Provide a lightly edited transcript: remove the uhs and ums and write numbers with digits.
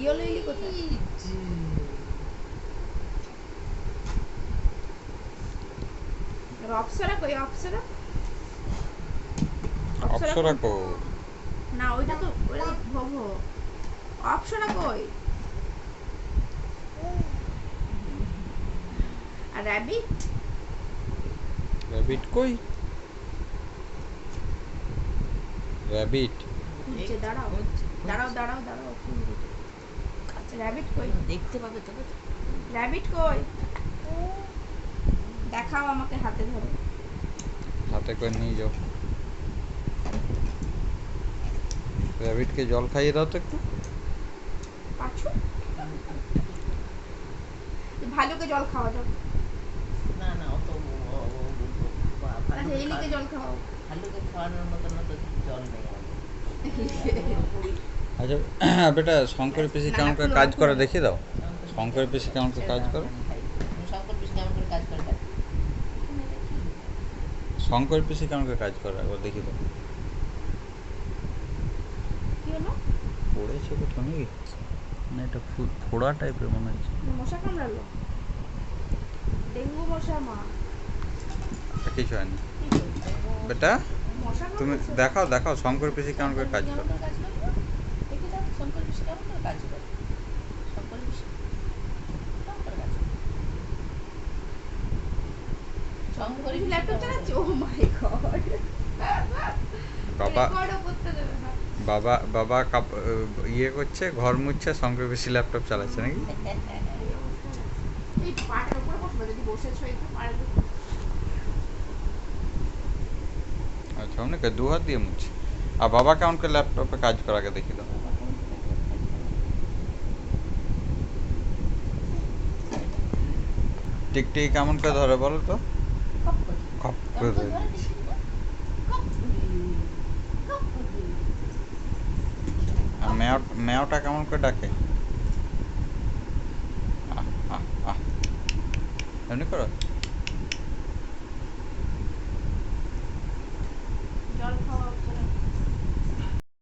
Yellow lily কোথায়? অপ্সরা কই? অপ্সরা অপ্সরা কো না, ওইটা তো ভোভো। অপ্সরা কই? আর র‍্যাবিট? র‍্যাবিট কই? র‍্যাবিট খুঁজছে, দাঁড়াও দাঁড়াও দাঁড়াও দাঁড়াও, র‍্যাবিট কই? দেখতে পাবে তবে তো। র‍্যাবিট কই? দেখাও আমাকে হাতে ধরে। হাতে করে নিয়ে যাও। র‍্যাবিটকে জল খাইয়ে দাও তো একটু। পাঁচু ভালুকে জল খাওয়া যাবে না না, অত আচ্ছা, এলিকে জল খাওয়াও। ভালুকে খাওয়ানোর মতন তো জল নেই আচ্ছা বেটা, শঙ্কর পিসি কেমন করে কাজ করে দেখিয়ে দাও। শঙ্কর পিসি কেমন করে কাজ করে? শঙ্কর পিসি কেমন করে কাজ করে? শঙ্কর পিসি কেমন করে কাজ করে একবার দেখিয়ে দাও। কি হলো? পড়েছে কোথাও নাকি? না, এটা ফোড়া টাইপের মনে হচ্ছে। মশা কামড়ালো? ডেঙ্গু মশা মা। কিছু হয়নি বেটা, মশা তুমি কামড়াচ্ছে? দেখাও দেখাও শঙ্কর পিসি কেমন করে কাজ করে। দেখে দাও শঙ্কর পিসি কেমন করে কাজ করে। শঙ্কর পিসি কেমন করে কাজ করে? শঙ্কর পিসি ল্যাপটপ চালাচ্ছে? ও মাই গড। বাবা রেকর্ডও করতে দেবে না। বাবা বাবা ইয়ে করছে, ঘর মুছছে, শঙ্কর পিসি ল্যাপটপ চালাচ্ছে নাকি? এই পাটার উপরে বসবে, যদি বসেছো একটু পায়ের উপর। আচ্ছা, অনেকে দু হাত দিয়ে মুছছে। আর বাবা কেমন করে ল্যাপটপে কাজ করে আগে দেখিয়ে দাও। টিকটিকি কেমন করে ধরে বলো তো? কপ করে। খপ কেমন করে করে ধরে। ধরে দেখি তো? কপ করে। কপ করে। আর মেয়াওটা কেমন করে ডাকে? আহ আহ আহ, এমনি করো।